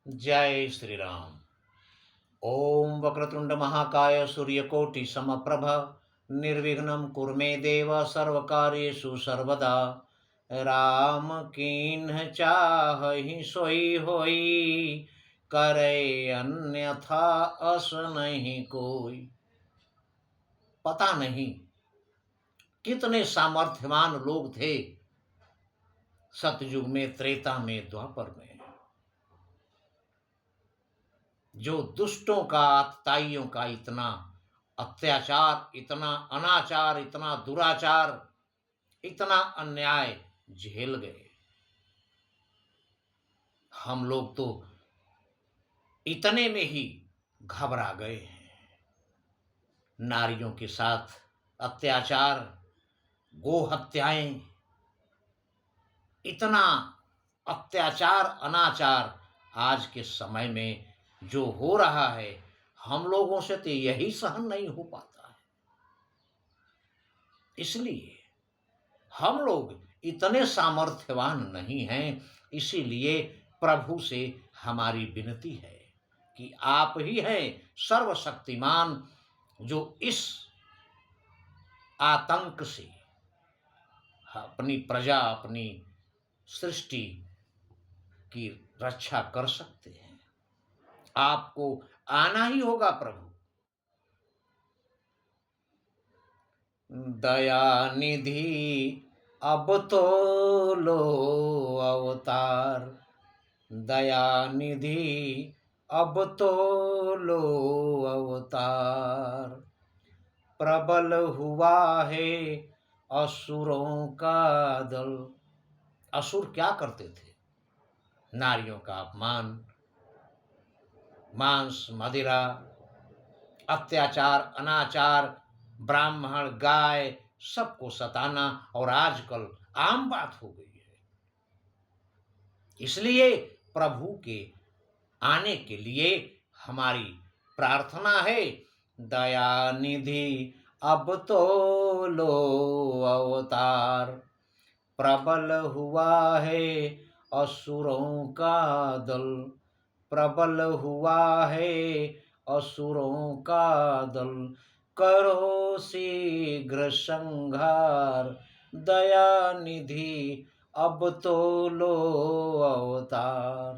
जय श्री राम। ओम वक्रतुंड महाकाय सूर्यकोटि समप्रभ निर्विघ्नं कुरु मे देव सर्वकार्येषु सर्वदा। राम कीन्ह चाहहि सोई होई, करे अन्यथा अस नहीं कोई। पता नहीं कितने सामर्थ्यवान लोग थे सतयुग में, त्रेता में, द्वापर में, जो दुष्टों का, अतताइयों का इतना अत्याचार, इतना अनाचार, इतना दुराचार, इतना अन्याय झेल गए। हम लोग तो इतने में ही घबरा गए हैं। नारियों के साथ अत्याचार, गो हत्याएं, इतना अत्याचार, अनाचार आज के समय में जो हो रहा है, हम लोगों से तो यही सहन नहीं हो पाता है। इसलिए हम लोग इतने सामर्थ्यवान नहीं हैं। इसीलिए प्रभु से हमारी विनती है कि आप ही हैं सर्वशक्तिमान, जो इस आतंक से अपनी प्रजा, अपनी सृष्टि की रक्षा कर सकते हैं। आपको आना ही होगा प्रभु। दया निधि अब तो लो अवतार, दया निधि अब तो लो अवतार। प्रबल हुआ है असुरों का दल। असुर क्या करते थे? नारियों का अपमान, मांस, मदिरा, अत्याचार, अनाचार, ब्राह्मण, गाय, सबको सताना और आजकल आम बात हो गई है। इसलिए प्रभु के आने के लिए हमारी प्रार्थना है, दया निधि अब तो लो अवतार। प्रबल हुआ है असुरों का दल, प्रबल हुआ है असुरों का दल। करो शीघ्र संहार, दया निधि अब तो लो अवतार।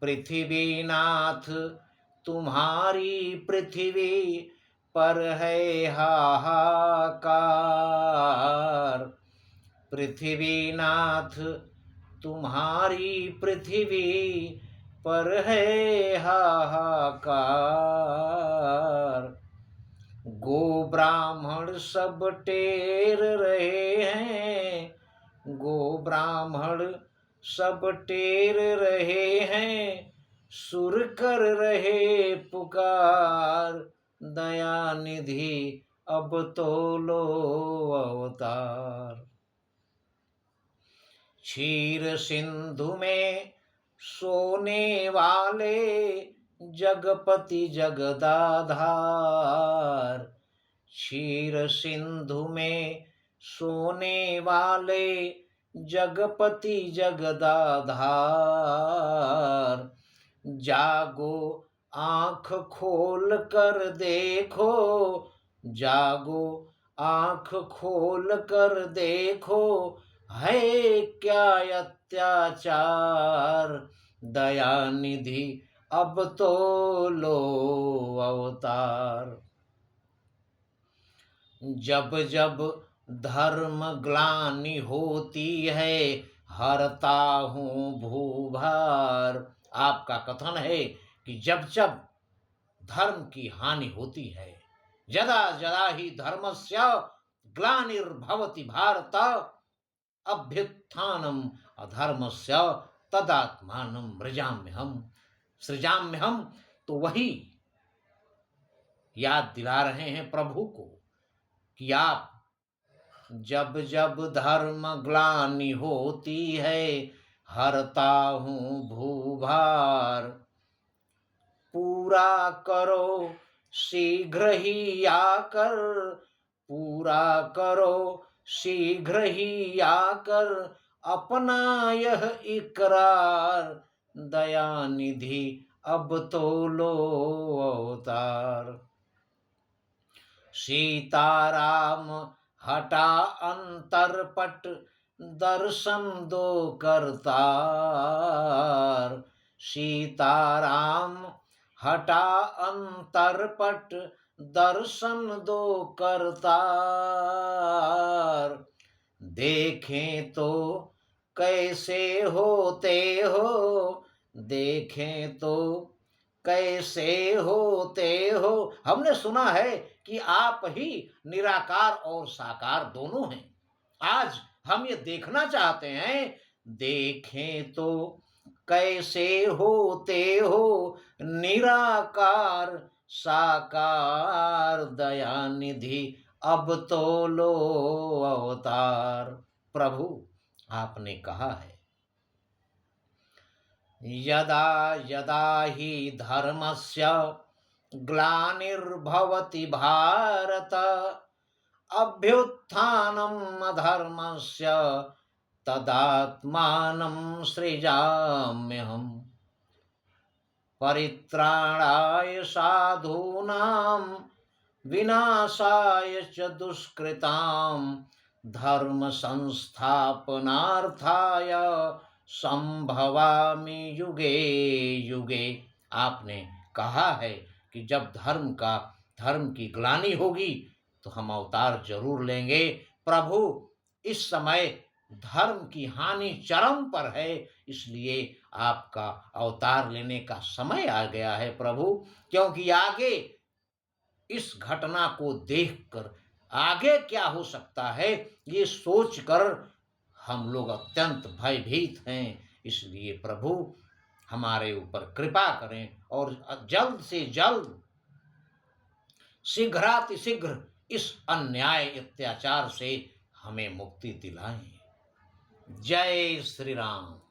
पृथ्वीनाथ तुम्हारी पृथ्वी पर है हाहाकार। पृथ्वीनाथ तुम्हारी पृथ्वी पर है हाहाकार। गो ब्राह्मण सब टेर रहे हैं, गो ब्राह्मण सब टेर रहे हैं, सुर कर रहे पुकार। दया निधि अब तो लो अवतार। क्षीर सिंधु में सोने वाले जगपति जगदाधार। क्षीर सिंधु में सोने वाले जगपति जगदाधार। जागो आँख खोल कर देखो, जागो आँख खोल कर देखो, है क्या अत्याचार। दया निधि अब तो लो अवतार। जब जब धर्म ग्लानि होती है, हरता हूँ भूभार। आपका कथन है कि जब जब धर्म की हानि होती है, यदा यदा ही धर्मस्य ग्लानिर्भवति भारत, अभ्युत्थानम अधर्मस्य तदात्मानं मृजाम्यहम्। सृजाम्यहम्, तो वही याद दिला रहे हैं प्रभु को कि आप जब जब धर्म ग्लानि होती है, हरता हूँ भूभार। पूरा करो शीघ्र ही आकर, पूरा करो शीघ्र ही आकर, अपना यह इकरार। दया निधि अब तो लो अवतार। सीताराम हटा अंतरपट, दर्शन दो करतार। सीताराम हटा अंतरपट, दर्शन दो करतार। देखें तो कैसे होते हो, देखें तो कैसे होते हो। हमने सुना है कि आप ही निराकार और साकार दोनों हैं। आज हम ये देखना चाहते हैं, देखें तो कैसे होते हो निराकार साकार। दया निधि अब तो लो अवतार। प्रभु, आपने कहा है, यदा यदा हि धर्मस्य ग्लानिर्भवति भारत, अभ्युत्थानम् अधर्मस्य तदात्मानं सृजाम्यहम्। परित्राणाय साधूनां विनाशाय च दुष्कृतां, धर्म संस्थापनार्थाय संभवामि युगे युगे। आपने कहा है कि जब धर्म की ग्लानि होगी तो हम अवतार जरूर लेंगे। प्रभु, इस समय धर्म की हानि चरम पर है, इसलिए आपका अवतार लेने का समय आ गया है प्रभु। क्योंकि आगे इस घटना को देखकर आगे क्या हो सकता है, ये सोचकर हम लोग अत्यंत भयभीत हैं। इसलिए प्रभु, हमारे ऊपर कृपा करें और जल्द से जल्द, शीघ्रातिशीघ्र इस अन्याय अत्याचार से हमें मुक्ति दिलाएं। जय श्री राम।